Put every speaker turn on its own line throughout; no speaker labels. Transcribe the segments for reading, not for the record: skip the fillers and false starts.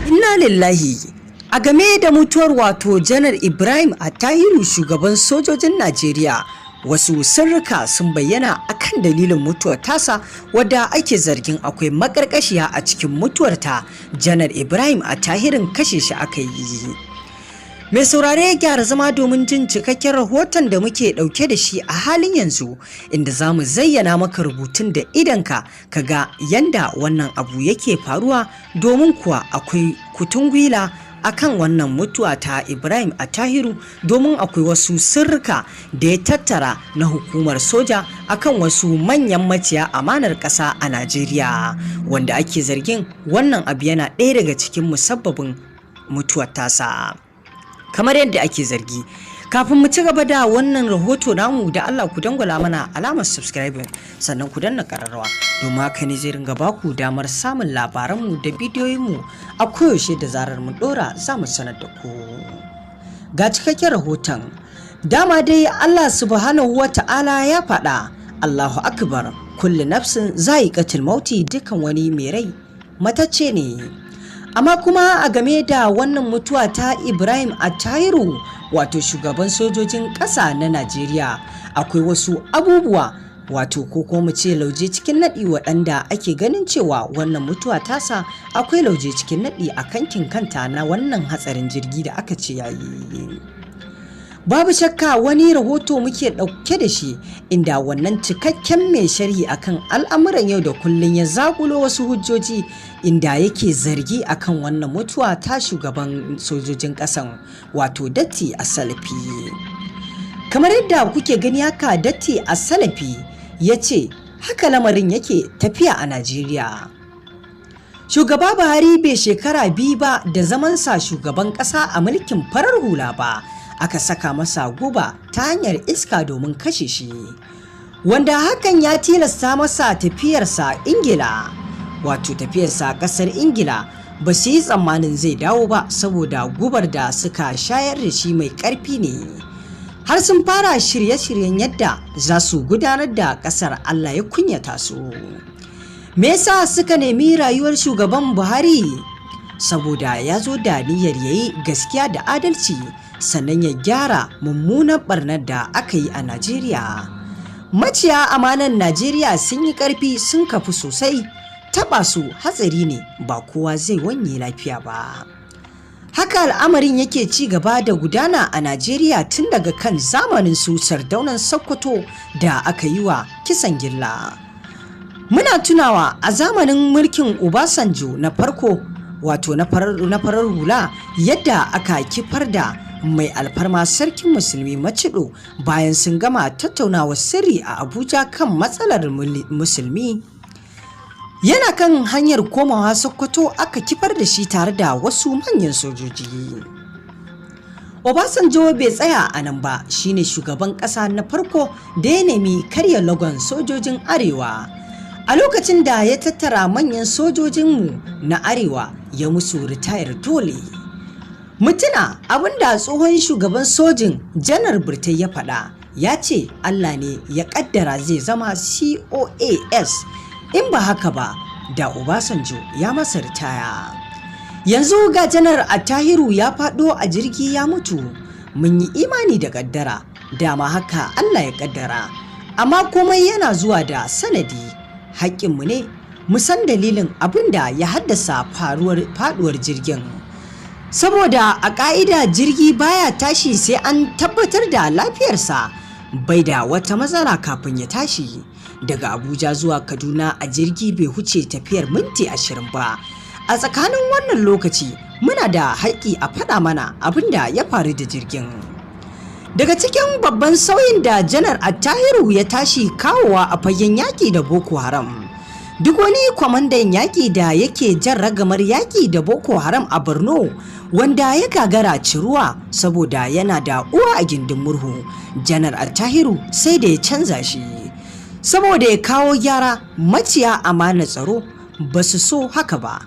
Inna lillahi. A game da mutuwar wato Janar Ibrahim Attahir shugaban sojojin Najeriya, wasu sirrika sun bayyana akan dalilin mutuwar tasa, wadda ake zargin akwai makarkashiya a cikin mutuwar ta. Janar Ibrahim Attahirin kashe shi aka yi. Mai saurare gyara zama domin jin cikakken rahoton da muke dauke da shi a halin yanzu, inda za mu zayyana maka rubutun da idanka ka ga yanda wannan abu yake faruwa, domin kuwa akwai kutungwila akan wannan mutuwa ta Ibrahim Attahiru, domin akwai wasu sirrika da ya tattara na hukumar soja akan wasu manyan maciya amanar ƙasa a Najeriya, wanda ake zargin wannan abu yana ɗaya daga cikin musabbabin mutuwar tasa kamar yadda ake zargi. Kafin mu ci gaba da wannan rahoto namu, da Allah ku dangwala mana alamar subscribing, sannan ku danna kararrawa, domin haka ne zai ringa baku damar samun labaranmu da bidiyoyinmu a koyaushe da zarar mun dora za mu sanar da ku. Ga cikakken rahoton. Dama dai Allah subhanahu wa ta'ala ya faɗa, Allahu akbar, kulli nafsin za'iqatul mauti, dukan wani mai rai matacce ne. Amma kuma a game da wannan mutuwa ta Ibrahim Attahiru, wato shugaban sojojin ƙasa na Najeriya, akwai wasu abubuwa wato ko kuma ce lauje cikin naɗi, waɗanda ake ganin cewa wannan mutuwa tasa akwai lauje cikin naɗi a kankin kanta na wannan hatsarin jirgi da aka ce yayi. Babu shakka wani rahoto muke ɗauke da shi, inda wannan cikakken mai sharhi akan al'amuran yau da kullum ya zakulo wasu hujjoji, inda yake zargi akan wannan mutuwa ta shugaban sojojin ƙasan, wato Datti Asalafi. Kamar yadda kuke gani haka, Datti Asalafi ya ce haka lamarin yake tafiya a Najeriya. Shugaba Buhari bai shekara biyu ba da zamansa shugaban ƙasa a mulkin farar hula ba, aka saka masa guba ta hanyar iska domin kashe shi, wanda hakan ya tilasta masa tafiyarsa Ingila, wato tafiyarsa ƙasar Ingila. Ba su yi tsammanin zai dawo ba, saboda gubar da suka shayar da shi mai ƙarfi ne. Har sun fara shirye-shiryen yadda za su gudanar da ƙasar, Allah ya kunyata su. Me yasa suka nemi rayuwar shugaban Buhari? Saboda ya zo da niyyar yayi gaskiya da adalci, sannan ya gyara mummunan barnar da aka yi a Najeriya. Maciya amanan Najeriya sun yi ƙarfi, sun kafu sosai. Taɓa su hatsari ne, ba kowa zai wanye lafiya ba. Haka al'amarin yake ci gaba da gudana a Najeriya tun daga kan zamanin su Sardaunan Sokoto da aka yi wa kisan gilla. Muna tunawa a zamanin mulkin Obasanjo na farko, wato na farar hula, yadda aka kifar da mai alfarma sarkin musulmi Macido bayan sun gama tattaunawa sirri a Abuja kan matsalar musulmi. Yana kan hanyar komawa Sokoto aka kifar da shi tare da wasu manyan sojoji. Obasanjo bai tsaya a nan ba, shine shugaban ƙasa na farko da ya nemi karya lagon sojojin Arewa. A lokacin da ya tattara manyan sojojinmu na Arewa, ya musu ritayar dole. Mutuna abinda tsohon shugaban sojin Janar Burtai ya faɗa, ya ce Allah ne ya ƙaddara zai zama COAS, in ba haka ba da Obasanjo ya masa ritaya. Yanzu ga Janar Attahiru ya faɗo a jirgi ya mutu. Mun yi imani da ƙaddara, dama haka Allah ya ƙaddara, amma komai yana zuwa da sanadi. Haƙƙinmu ne mu san dalilin abin da ya haddasa faɗuwar jirgin. Saboda a ƙa'ida jirgi baya tashi sai an tabbatar da lafiyarsa bai da wata matsala kafin ya tashi. Daga Abuja zuwa Kaduna a jirgi bai huce tafiyar minti 20 ba. A tsakanin wannan lokaci muna da haƙƙi a faɗa mana abin da ya faru da jirgin. Daga cikin babban sauyin da Janar Attahiru ya tashi kawowa a fagen yaƙi da Boko Haram, duk wani kwamandan yaƙi da yake jan ragamar yaƙi da Boko Haram a Borno, wanda ya gagara ciruwa saboda yana da uwa a gindin murhu, Janar Attahiru sai da ya canza shi. Saboda ya kawo gyara, maciya amana tsaro ba su so haka ba.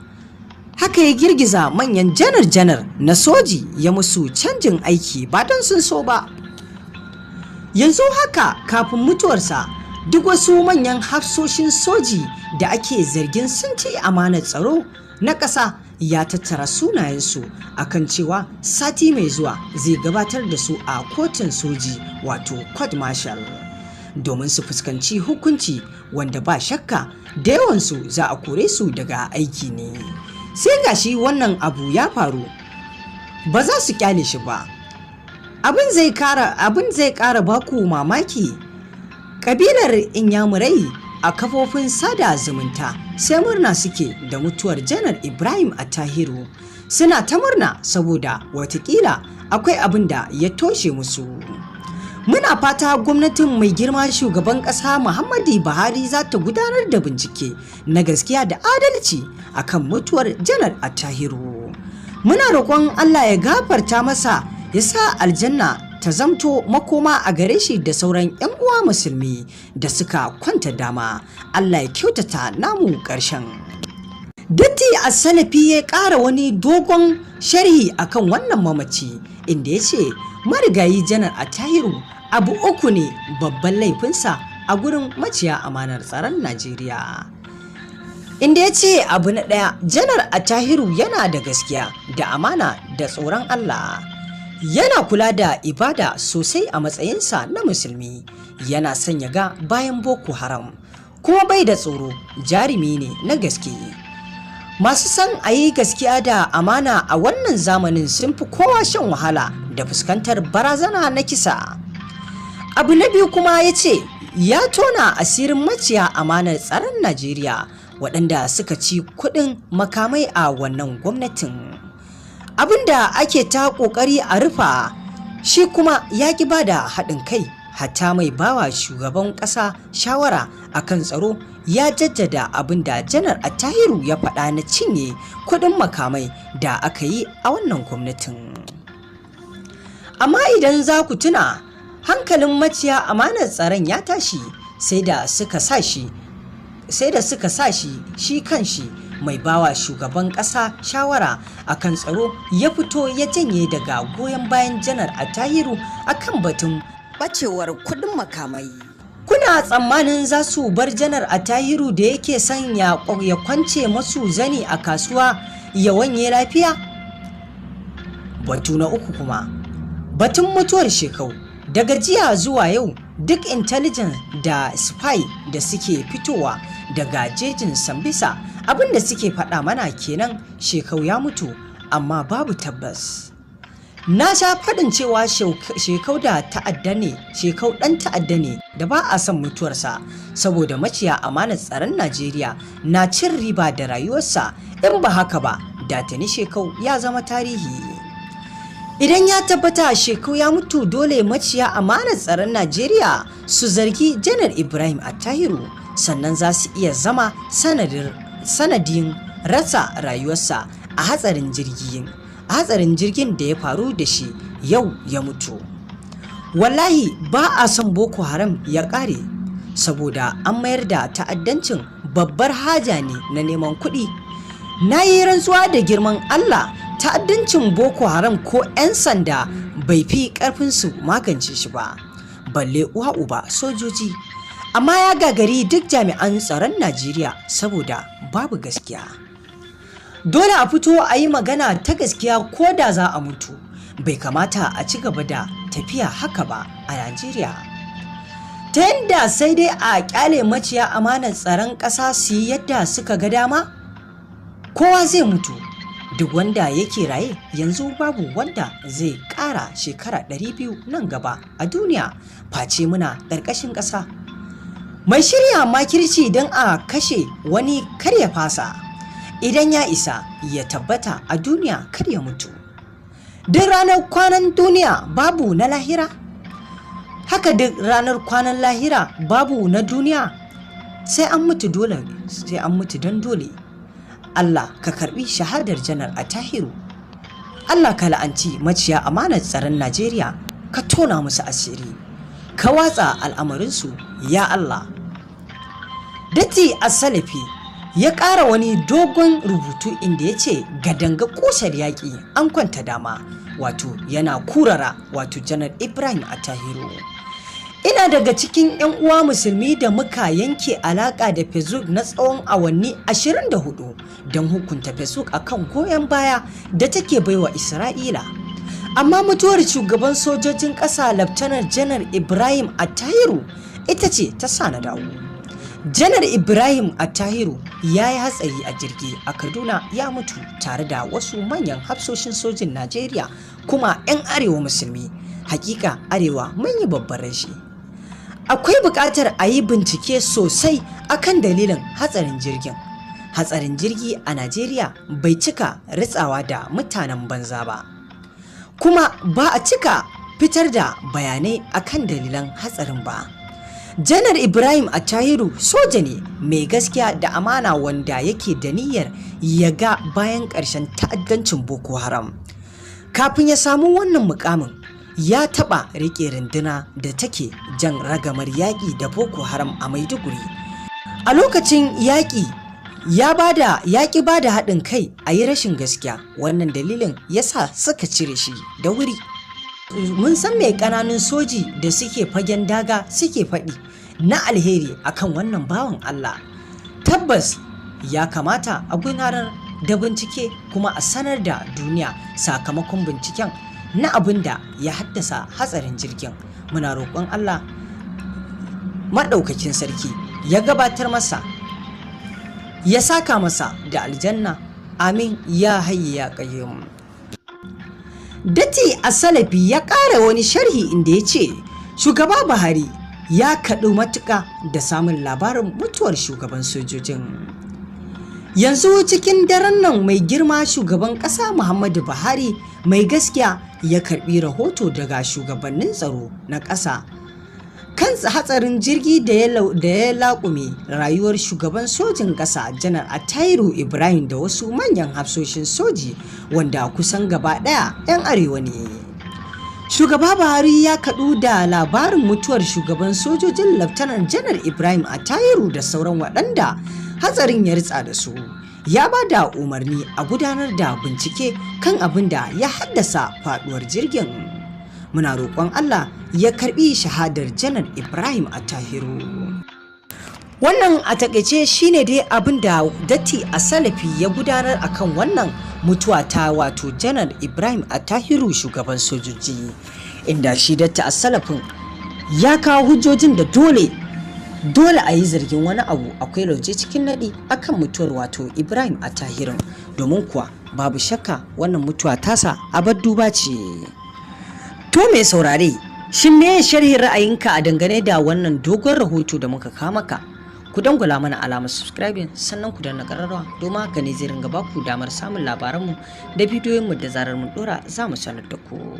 Haka ya girgiza manyan janar-janar na soji, ya musu canjin aiki ba don sun so ba. Yanzu haka kafin mutuwarsa, duk wasu manyan hafsoshin soji da ake zargin sun ci amanar tsaro na ƙasa ya tattara sunayensu akan cewa sati mai zuwa zai gabatar da su a kotun soji wato court martial domin su fuskanci hukunci wanda ba shakka da yawansu za a kore su daga aiki ne. Sai gashi wannan abu ya faru, ba za su kyale shi ba. Abin zai kara baku mamaki. Kabilar Inyamurai a kafofin sada zumunta sai murna suke da mutuwar janar Ibrahim Attahiru. Suna ta murna saboda watakila akwai abin da ya toshe musu. Muna fata gwamnatin mai girma shugaban ƙasa Muhammadu Buhari za ta gudanar da bincike na gaskiya da adalci akan mutuwar janar Attahiru. Muna roƙon Allah ya gafarta masa, ya sa aljanna ta zamto makoma a gare shi da sauran 'yan uwa musulmi da suka kwanta dama. Allah ya kyautata namu ƙarshen. Datti As-Salafi ya ƙara wani dogon sharhi akan wannan mamaci, inda ya ce marigayi janar Attahiru abu uku ne babban laifinsa a gurin maciya amanar tsaron Najeriya. Inda ya ce abu na ɗaya, janar Attahiru yana da gaskiya da amana da tsoron Allah. Yana kula da ibada sosai a matsayinsa na musulmi, yana son ya ga bayan Boko Haram, kuma bai da tsoro, jarumi ne na gaske. Masu son a yi gaskiya da amana a wannan zamanin sun fi kowa shan wahala da fuskantar barazana na kisa. Abu na biyu kuma ya ce ya tona asirin maciya amanar tsaron Najeriya waɗanda suka ci kuɗin makamai a wannan gwamnatin. Abin da ake ta ƙoƙari a rufa, shi kuma ya ƙi ba da haɗin kai. Hatta mai bawa shugaban ƙasa shawara akan tsaro ya jaddada abin da janar Attahiru ya faɗa na cinye kuɗin makamai da aka yi a wannan gwamnatin. Amma idan za ku tuna, hankalin maciya amanar tsaron ya tashi sai da suka sa shi kanshi mai bawa shugaban ƙasa shawara akan tsaro ya fito ya janye daga goyon bayan janar Attahiru akan batun bacewar kudin makamai. Kuna tsammanin za su bar janar Attahiru da yake son ya kwance masu zani a kasuwa ya wanye lafiya? Batu na uku kuma, batun mutuwar Shekau. Daga jiya zuwa yau duk intelligence da spy da suke fitowa daga jejin Sambisa abinda suke faɗa mana kenan, Shekau ya mutu, amma babu tabbas. Na sha faɗin cewa Shekau ɗan ta'adda ne da ba a son mutuwarsa, saboda maciya amanar tsaron Najeriya na cin riba da rayuwarsa. In ba haka ba, da tuni Shekau ya zama tarihi. Idan ya tabbata Shekau ya mutu, dole maciya amanar tsaron Najeriya su zargi janar Ibrahim Attahiru, sannan za su iya zama sanadin rasa rayuwarsa a hatsarin jirgin da ya faru da shi yau ya mutu. Wallahi ba a son Boko Haram ya ƙare, saboda an mayar da ta'addancin babbar haja ne na neman kuɗi. Na yi rantsuwa da girman Allah, ta'addancin Boko Haram ko 'yan sanda bai fi ƙarfinsu magance shi ba, balle uwa uba sojoji. Amma ya gagari duk jami'an tsaron Najeriya saboda babu gaskiya. Dole a fito a yi magana ta gaskiya ko da za a mutu. Bai kamata a ci gaba da tafiya haka ba a Najeriya, ta yadda sai dai a kyale maciya amanar tsaron ƙasa su yi yadda suka ga dama. Kowa zai mutu, duk wanda yake raye yanzu babu wanda zai ƙara shekara 200 nan gaba a duniya face muna ƙarƙashin ƙasa. Mai shirya makirci don a kashe wani kar ya fasa, idan ya isa ya tabbata a duniya kar ya mutu. Duk ranar kwanan duniya babu na lahira, haka duk ranar kwanan lahira babu na duniya. Sai an mutu dole, sai an mutu don dole. Allah ka karbi shahadar janar Attahiru. Allah ka la'anci maciya amanar tsaron Najeriya, ka tona musu asiri, ka watsa al'amarinsu ya Allah. Datti As-Salafi ya ƙara wani dogon rubutu inda ya ce gadanga ƙusar yaƙi an kwanta dama, wato yana kurara wato janar Ibrahim Attahiru. Ina daga cikin 'yan uwa musulmi da muka yanke alaƙa da Facebook na tsawon awanni 24 don hukunta Facebook akan goyon baya da take baiwa Isra'ila. Amma mutuwar shugaban sojojin ƙasa Laftanar Janar Ibrahim Attahiru ita ce ta sa na dawo. Janar Ibrahim Attahiru ya yi hatsari a jirgi a Kaduna, ya mutu tare da wasu manyan hafsoshin sojin Najeriya kuma 'yan arewa musulmi. Hakika arewa mun yi babban rashi. Akwai buƙatar a yi bincike sosai akan dalilin hatsarin jirgin. Hatsarin jirgi a Najeriya bai cika ritsawa da mutanen banza ba, kuma ba a cika fitar da bayanai akan dalilan hatsarin ba. Janar Ibrahim Attahiru soja ne mai gaskiya da amana wanda yake da niyyar ya ga bayan ƙarshen ta'addancin Boko Haram. Kafin ya samu wannan mukamin, ya taɓa riƙe runduna da take jan ragamar yaƙi da Boko Haram a Maiduguri. A lokacin yaƙi ya ƙi ba da haɗin kai a yi rashin gaskiya. Wannan dalilin ya sa suka cire shi da wuri. Mun san mai ƙananun soji da suke fagen daga suke faɗi na alheri akan wannan bawan Allah. Tabbas ya kamata a gudanar da bincike kuma a sanar da duniya sakamakon binciken na abin da ya haddasa hatsarin jirgin. Muna roƙon Allah maɗaukakin sarki ya gabatar masa, ya saka masa da aljanna, amin ya hayyu ya qayyum. Datti Asalafi ya ƙara wani sharhi inda ya ce shugaba Buhari ya kaɗu matuƙa da samun labarin mutuwar shugaban sojojin. Yanzu cikin daren nan mai girma shugaban ƙasa Muhammadu Buhari mai gaskiya ya karɓi rahoto daga shugabannin tsaro na ƙasa kan hatsarin jirgi da ya laƙume rayuwar shugaban sojin ƙasa Janar Attahiru Ibrahim da wasu manyan hafsoshin soji wanda kusan gaba ɗaya 'yan arewa ne. Shugaba Buhari ya kaɗu da labarin mutuwar shugaban sojojin Laftanar Janar Ibrahim Attahiru da sauran waɗanda hatsarin ya ritsa da su. Ya ba da umarni a gudanar da bincike kan abin da ya haddasa faɗuwar jirgin. Muna roƙon Allah ya karɓi shahadar Janar Ibrahim Attahiru. Wannan a taƙaice shine dai abin da Datti Asalafi ya gudanar akan wannan mutuwa ta wato Janar Ibrahim Attahiru shugaban sojoji, inda shi Datti Asalafin ya kawo hujjojin da dole a yi zargin wani abu akwai lauje cikin naɗi akan mutuwar wato Ibrahim Attahirin, domin kuwa babu shakka wannan mutuwa tasa abar duba ce. To mai saurare, shin me sharhin ra'ayinka a dangane da wannan dogon rahoto da muka kawo maka? Ku dangula mana alamar subscribing sannan ku danna ƙararrawa domin haka ne zai ringa baku damar samun labaranmu da bidiyoyinmu da zarar mun ɗora za mu sanar da ku.